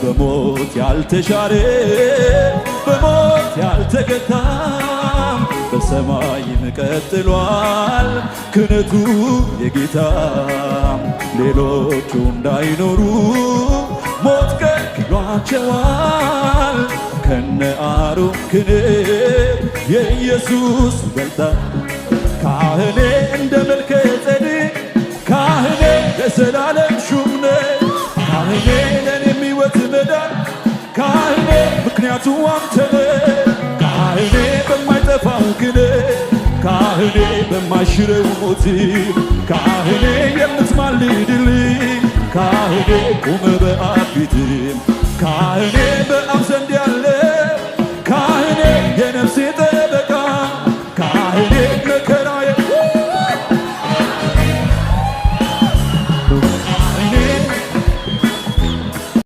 በሞት ያልተሻረ በሞት ያልተገታም በሰማይም ቀጥሏል ክህነቱ የጌታ ሌሎቹ እንዳይኖሩ ሞት ከልክሏቸዋል ከነ አሮን ክህነት የኢየሱስ ይበልጣል ካህኔ እንደ መልከ ጼዴቅ ካህኔ ለዘላለም ሹም ነህ ካህኔ ለኔ ሕይወት መዳን ካህኔ ምክንያቱ አንተ ነህ ካህኔ በማይጠፋው ክህነት ካህኔ በማይሽረው ሞት ካህኔ የምትማልድልኝ ካህኔ ቆመ በአብ ፊት ካህኔ በአብ ዘንድ